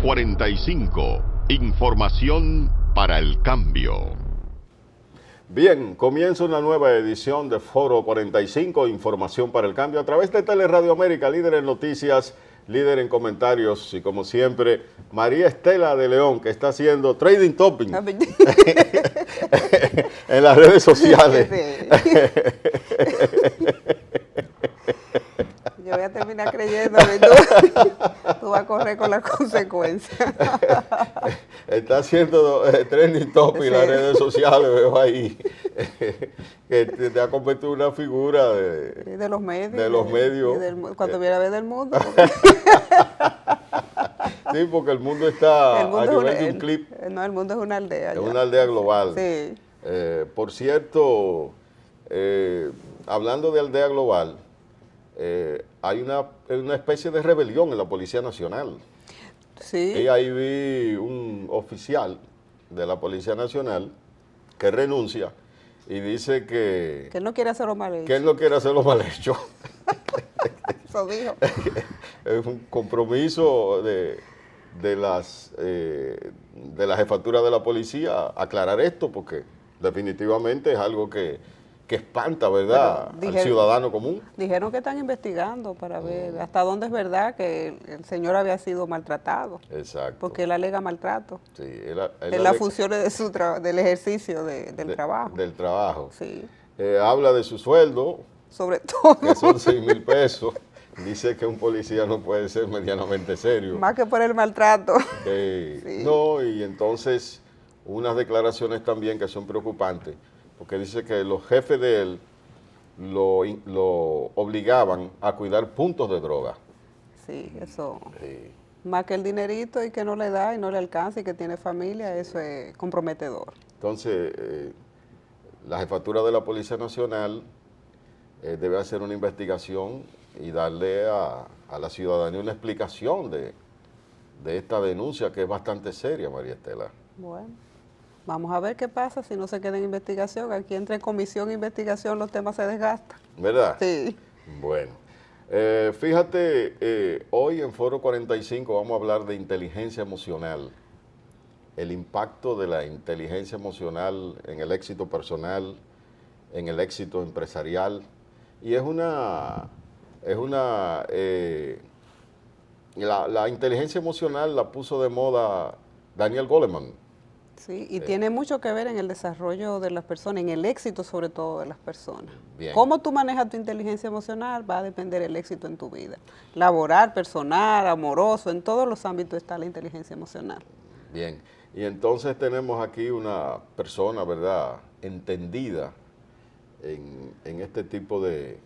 45. Información para el cambio. Bien, comienza una nueva edición de Foro 45, Información para el Cambio, a través de Teleradio América, líder en noticias, líder en comentarios, y como siempre, María Estela de León, que está haciendo trading topping en las redes sociales. Yo voy a terminar creyendo que tú vas a correr con las consecuencias. Está haciendo trending topic en las redes sociales, veo ahí, que te ha convertido en una figura de los medios. De los medios. Cuando viene a ver del mundo. Sí, porque el mundo está a nivel de un clip. No, el mundo es una aldea. Es una aldea global. Sí. Por cierto, hablando de aldea global, hay una especie de rebelión en la Policía Nacional. Sí. Y ahí vi un oficial de la Policía Nacional que renuncia y dice que él no quiere hacerlo mal hecho. Que él no quiere hacerlo mal hecho. Eso dijo. Es un compromiso de la jefatura de la policía aclarar esto, porque definitivamente es algo que espanta, ¿verdad?, al ciudadano común. Dijeron que están investigando para ver hasta dónde es verdad que el señor había sido maltratado. Exacto. Porque él alega maltrato. Sí, en las funciones del ejercicio del trabajo. Del trabajo. Sí. Habla de su sueldo. Sobre todo. Que son 6,000 pesos. Dice que un policía no puede ser medianamente serio. Más que por el maltrato. Sí. No, y entonces unas declaraciones también que son preocupantes, porque dice que los jefes de él lo obligaban a cuidar puntos de droga. Sí, eso. Sí. Más que el dinerito y que no le da y no le alcanza y que tiene familia, eso es comprometedor. Entonces, la jefatura de la Policía Nacional debe hacer una investigación y darle a la ciudadanía una explicación de esta denuncia, que es bastante seria, María Estela. Bueno, vamos a ver qué pasa si no se queda en investigación. Aquí entre comisión e investigación los temas se desgastan. ¿Verdad? Sí. Bueno, fíjate, hoy en Foro 45 vamos a hablar de inteligencia emocional, el impacto de la inteligencia emocional en el éxito personal, en el éxito empresarial, y la inteligencia emocional la puso de moda Daniel Goleman. Sí, y tiene mucho que ver en el desarrollo de las personas, en el éxito sobre todo de las personas. Bien. Cómo tú manejas tu inteligencia emocional va a depender del éxito en tu vida. Laboral, personal, amoroso, en todos los ámbitos está la inteligencia emocional. Bien, y entonces tenemos aquí una persona, ¿verdad?, entendida en este tipo de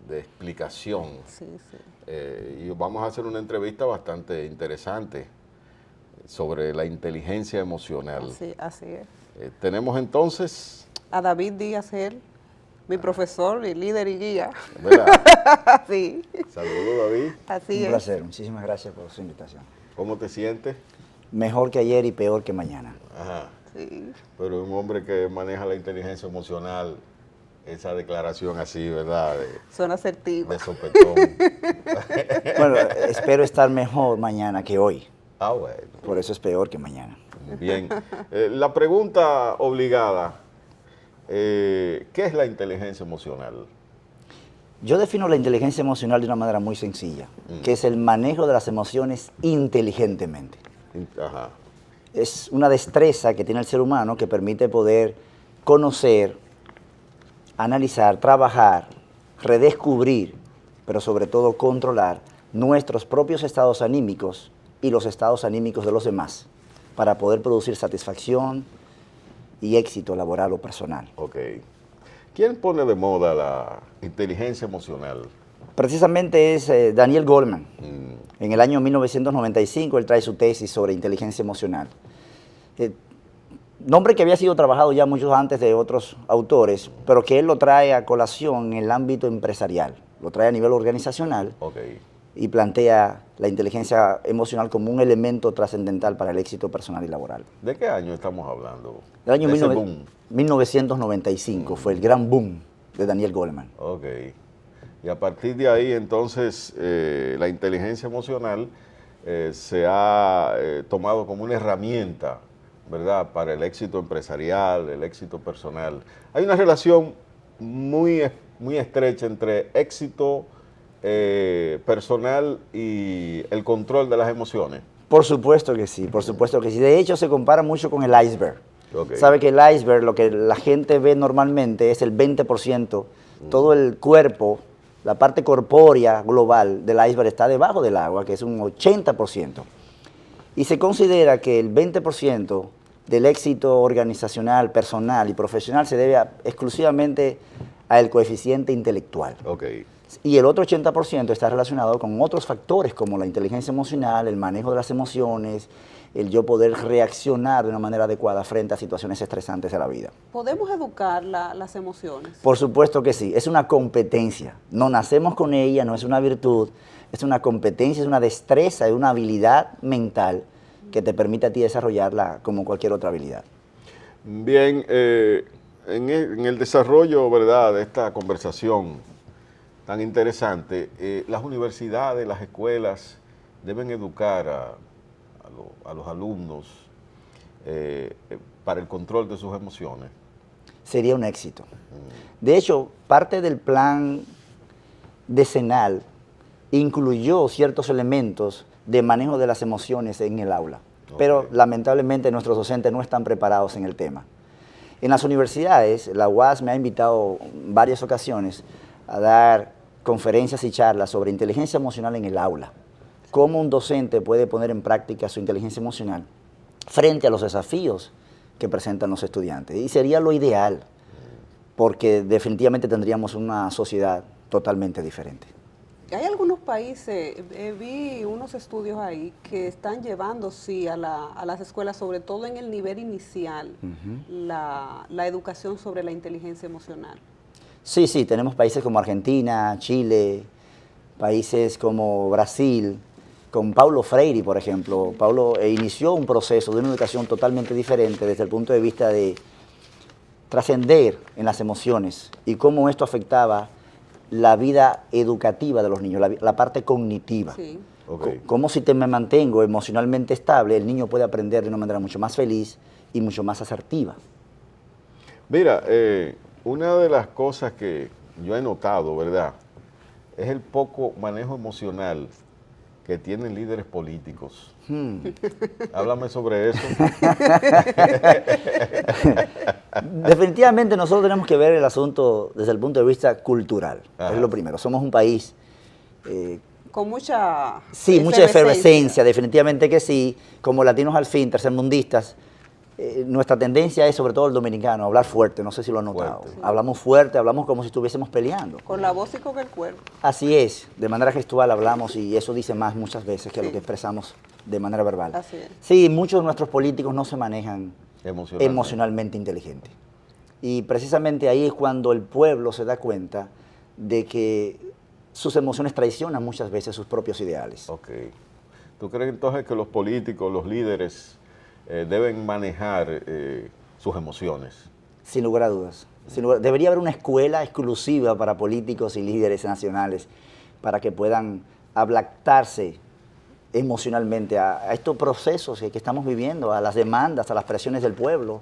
explicación. Sí, sí. Y vamos a hacer una entrevista bastante interesante sobre la inteligencia emocional. Así es. Tenemos entonces a David Díaz, mi profesor y líder y guía. ¿Verdad? Sí. Saludos, David. Así es. Un placer, muchísimas gracias por su invitación. ¿Cómo te sientes? Mejor que ayer y peor que mañana. Ajá. Sí. Pero un hombre que maneja la inteligencia emocional, esa declaración así, ¿verdad? Suena asertiva. De sopetón. Bueno, espero estar mejor mañana que hoy. Ah, bueno. Por eso es peor que mañana. Bien. La pregunta obligada, ¿qué es la inteligencia emocional? Yo defino la inteligencia emocional de una manera muy sencilla, que es el manejo de las emociones inteligentemente. Ajá. Es una destreza que tiene el ser humano que permite poder conocer, analizar, trabajar, redescubrir, pero sobre todo controlar nuestros propios estados anímicos y los estados anímicos de los demás para poder producir satisfacción y éxito laboral o personal. Ok. ¿Quién pone de moda la inteligencia emocional? Precisamente es Daniel Goleman. En el año 1995 él trae su tesis sobre inteligencia emocional. Nombre que había sido trabajado ya mucho antes de otros autores, pero que él lo trae a colación en el ámbito empresarial, lo trae a nivel organizacional. Okay. Y plantea la inteligencia emocional como un elemento trascendental para el éxito personal y laboral. ¿De qué año estamos hablando? Del año boom. 1995 fue el gran boom de Daniel Goleman. Ok. Y a partir de ahí, entonces, la inteligencia emocional se ha tomado como una herramienta, ¿verdad?, para el éxito empresarial, el éxito personal. Hay una relación muy estrecha entre éxito personal y el control de las emociones. Por supuesto que sí, por supuesto que sí. De hecho, se compara mucho con el iceberg. Okay. Sabe que el iceberg, lo que la gente ve normalmente es el 20%, todo el cuerpo, la parte corpórea global del iceberg está debajo del agua, que es un 80%. Y se considera que el 20% del éxito organizacional, personal y profesional se debe exclusivamente al coeficiente intelectual. Okay. Y el otro 80% está relacionado con otros factores como la inteligencia emocional, el manejo de las emociones, el yo poder reaccionar de una manera adecuada frente a situaciones estresantes de la vida. ¿Podemos educar las emociones? Por supuesto que sí, es una competencia. No nacemos con ella, no es una virtud, es una competencia, es una destreza, es una habilidad mental que te permite a ti desarrollarla como cualquier otra habilidad. Bien, en el desarrollo, ¿verdad?, de esta conversación tan interesante, las universidades, las escuelas deben educar a los alumnos para el control de sus emociones. Sería un éxito. De hecho, parte del plan decenal incluyó ciertos elementos de manejo de las emociones en el aula, pero lamentablemente nuestros docentes no están preparados en el tema. En las universidades, la UAS me ha invitado en varias ocasiones a dar conferencias y charlas sobre inteligencia emocional en el aula. Cómo un docente puede poner en práctica su inteligencia emocional frente a los desafíos que presentan los estudiantes. Y sería lo ideal, porque definitivamente tendríamos una sociedad totalmente diferente. Hay algunos países, vi unos estudios ahí que están llevando, sí, a las escuelas, sobre todo en el nivel inicial, la educación sobre la inteligencia emocional. Sí, sí, tenemos países como Argentina, Chile, países como Brasil, con Paulo Freire, por ejemplo. Paulo inició un proceso de una educación totalmente diferente desde el punto de vista de trascender en las emociones y cómo esto afectaba la vida educativa de los niños, la parte cognitiva. Sí. Okay. Cómo si me mantengo emocionalmente estable, el niño puede aprender de una manera mucho más feliz y mucho más asertiva. Mira, una de las cosas que yo he notado, ¿verdad?, es el poco manejo emocional que tienen líderes políticos. Háblame sobre eso. Definitivamente nosotros tenemos que ver el asunto desde el punto de vista cultural. Ajá. Es lo primero. Somos un país con mucha mucha efervescencia, definitivamente que sí. Como latinos al fin, tercermundistas, nuestra tendencia es, sobre todo el dominicano, hablar fuerte, no sé si lo han notado. Fuerte. Sí. Hablamos fuerte, hablamos como si estuviésemos peleando. Con la voz y con el cuerpo. Así es, de manera gestual hablamos y eso dice más muchas veces que lo que expresamos de manera verbal. Así es. Sí, muchos de nuestros políticos no se manejan emocionalmente inteligente. Y precisamente ahí es cuando el pueblo se da cuenta de que sus emociones traicionan muchas veces sus propios ideales. Ok. ¿Tú crees entonces que los políticos, los líderes, deben manejar sus emociones? Sin lugar a dudas. Debería haber una escuela exclusiva para políticos y líderes nacionales para que puedan ablandarse emocionalmente a estos procesos que estamos viviendo, a las demandas, a las presiones del pueblo.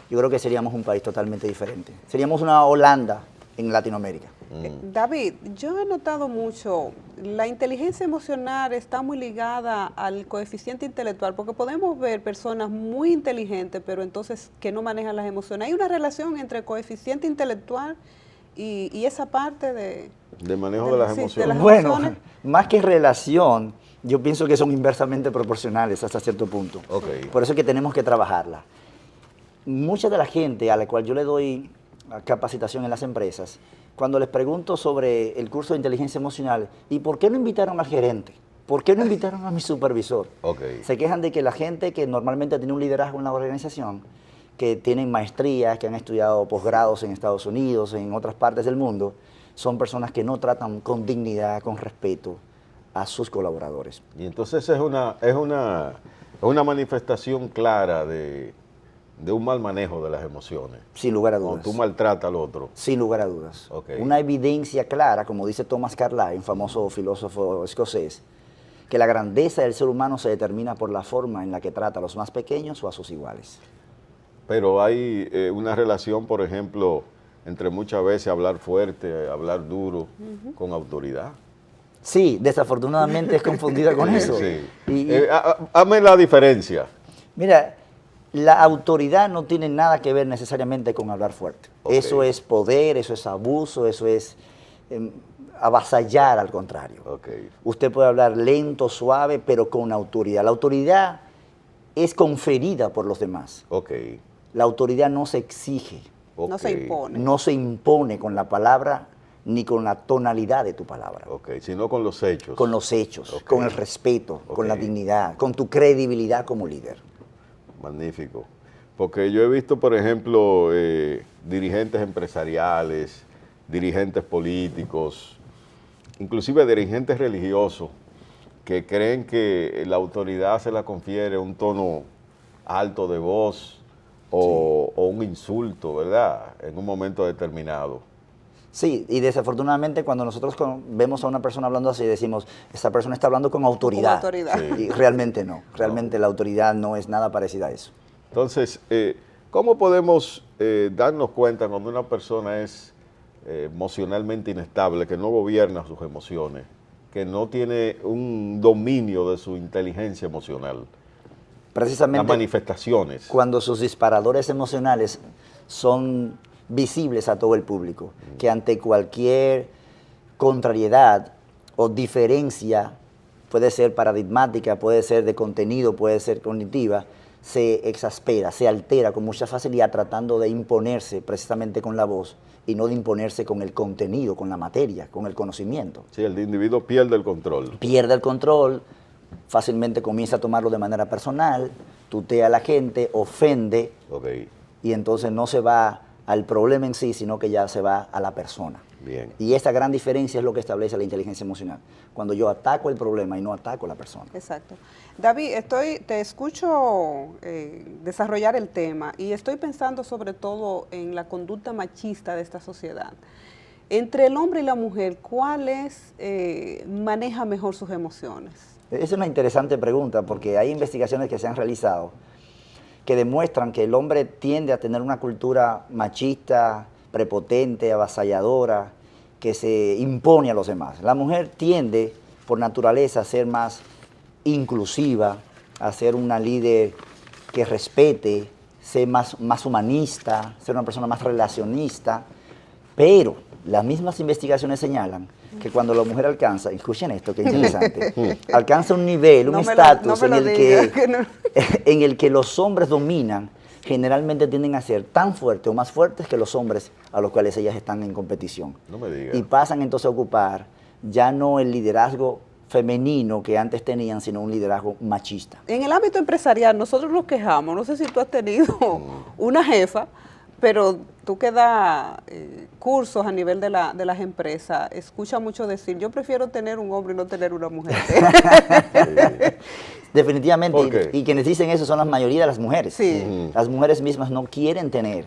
Yo creo que seríamos un país totalmente diferente. Seríamos una Holanda en Latinoamérica. David, yo he notado mucho, la inteligencia emocional está muy ligada al coeficiente intelectual, porque podemos ver personas muy inteligentes, pero entonces que no manejan las emociones. ¿Hay una relación entre el coeficiente intelectual y esa parte de manejo de las emociones? Bueno, más que relación, yo pienso que son inversamente proporcionales hasta cierto punto. Okay. Por eso es que tenemos que trabajarla. Mucha de la gente a la cual yo le doy capacitación en las empresas, cuando les pregunto sobre el curso de inteligencia emocional, ¿y por qué no invitaron al gerente? ¿Por qué no invitaron a mi supervisor? Okay. Se quejan de que la gente que normalmente tiene un liderazgo en la organización, que tienen maestrías, que han estudiado posgrados en Estados Unidos, en otras partes del mundo, son personas que no tratan con dignidad, con respeto a sus colaboradores. Y entonces es una manifestación clara de un mal manejo de las emociones. Sin lugar a dudas. Cuando tú maltratas al otro. Sin lugar a dudas. Okay. Una evidencia clara, como dice Thomas Carlyle, un famoso filósofo escocés, que la grandeza del ser humano se determina por la forma en la que trata a los más pequeños o a sus iguales. Pero hay una relación, por ejemplo, entre muchas veces hablar fuerte, hablar duro, con autoridad. Sí, desafortunadamente es confundida con eso. Sí. Y- Hazme la diferencia. Mira, la autoridad no tiene nada que ver necesariamente con hablar fuerte. Ok. Eso es poder, eso es abuso, eso es avasallar, al contrario. Ok. Usted puede hablar lento, suave, pero con autoridad. La autoridad es conferida por los demás. Ok. La autoridad no se exige, No se Ok. impone. no se impone con la palabra ni con la tonalidad de tu palabra. Ok, sino con los hechos. Con los hechos, Ok. con el respeto, con la Ok. dignidad, con tu credibilidad como líder. Magnífico. Porque yo he visto, por ejemplo, dirigentes empresariales, dirigentes políticos, inclusive dirigentes religiosos, que creen que la autoridad se la confiere un tono alto de voz o un insulto, ¿verdad? En un momento determinado. Sí, y desafortunadamente cuando nosotros vemos a una persona hablando así, decimos, esta persona está hablando con autoridad. Con autoridad. Sí. Y realmente no, realmente la autoridad no es nada parecida a eso. Entonces, ¿cómo podemos darnos cuenta cuando una persona es emocionalmente inestable, que no gobierna sus emociones, que no tiene un dominio de su inteligencia emocional? Las Precisamente manifestaciones. cuando sus disparadores emocionales son visibles a todo el público, que ante cualquier contrariedad o diferencia, puede ser paradigmática, puede ser de contenido, puede ser cognitiva, se exaspera, se altera con mucha facilidad tratando de imponerse precisamente con la voz y no de imponerse con el contenido, con la materia, con el conocimiento. Sí, el individuo pierde el control. Pierde el control, fácilmente comienza a tomarlo de manera personal, tutea a la gente, ofende Ok, y entonces no se va al problema en sí, sino que ya se va a la persona. bien. Y esta gran diferencia es lo que establece la inteligencia emocional, cuando yo ataco el problema y no ataco a la persona. Exacto. David, te escucho desarrollar el tema y estoy pensando sobre todo en la conducta machista de esta sociedad. Entre el hombre y la mujer, ¿cuál maneja mejor sus emociones? Es una interesante pregunta porque hay investigaciones que se han realizado que demuestran que el hombre tiende a tener una cultura machista, prepotente, avasalladora, que se impone a los demás. La mujer tiende, por naturaleza, a ser más inclusiva, a ser una líder que respete, ser más humanista, ser una persona más relacionista, pero las mismas investigaciones señalan que cuando la mujer alcanza, escuchen esto, que interesante, alcanza un nivel, un estatus en el que los hombres dominan, generalmente tienden a ser tan fuertes o más fuertes que los hombres a los cuales ellas están en competición. No me digas. Y pasan entonces a ocupar ya no el liderazgo femenino que antes tenían, sino un liderazgo machista. En el ámbito empresarial, nosotros nos quejamos, no sé si tú has tenido una jefa, pero tú que das cursos a nivel de las empresas, escucha mucho decir, yo prefiero tener un hombre y no tener una mujer. Definitivamente, ¿Por qué? y quienes dicen eso son la mayoría de las mujeres. Sí. Las mujeres mismas no quieren tener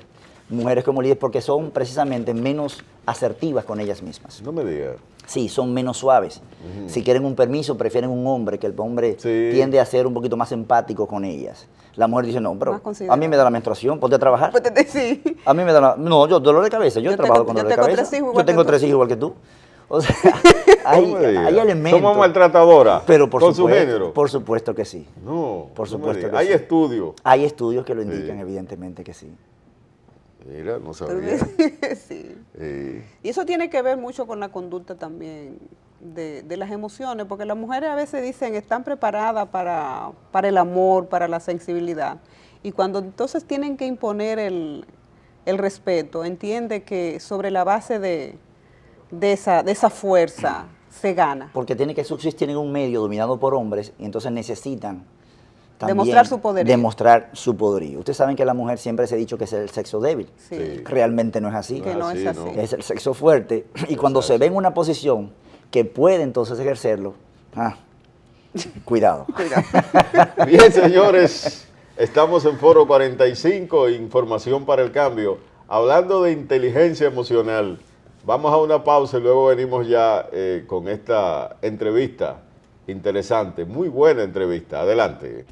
mujeres como líderes porque son precisamente menos asertivas con ellas mismas. No me digas. Sí, son menos suaves. Si quieren un permiso, prefieren un hombre, que el hombre Sí. tiende a ser un poquito más empático con ellas. La mujer dice, no, pero Más considerada. a mí me da la menstruación, ponte a trabajar. Sí. A mí me da la... No, yo dolor de cabeza, yo he Yo trabajado tengo- con yo dolor de tengo cabeza. 3 hijos Yo igual tengo que tú. 3 hijos igual que tú. O sea, hay, No me digas. hay elementos. ¿Somos maltratadoras Pero por con su supuesto, género? por supuesto que sí. No, Por no me supuesto digas. que Hay sí. estudios. Hay estudios que lo indican, Sí. evidentemente que sí. Mira, no sabía. Sí. Sí. Y eso tiene que ver mucho con la conducta también de las emociones, porque las mujeres a veces dicen están preparadas para el amor, para la sensibilidad, y cuando entonces tienen que imponer el respeto, entiende que sobre la base de esa fuerza se gana. Porque tiene que subsistir en un medio dominado por hombres y entonces necesitan también Demostrar su poderío. demostrar su poderío. Ustedes saben que la mujer siempre se ha dicho que es el sexo débil. Sí. Sí. Realmente no es así. Que no es así. ¿no? Es el sexo fuerte. Y cuando se ve en una posición que puede entonces ejercerlo, cuidado. Bien, señores, estamos en Foro 45, Información para el Cambio, hablando de inteligencia emocional. Vamos a una pausa y luego venimos ya con esta entrevista interesante, muy buena entrevista. Adelante.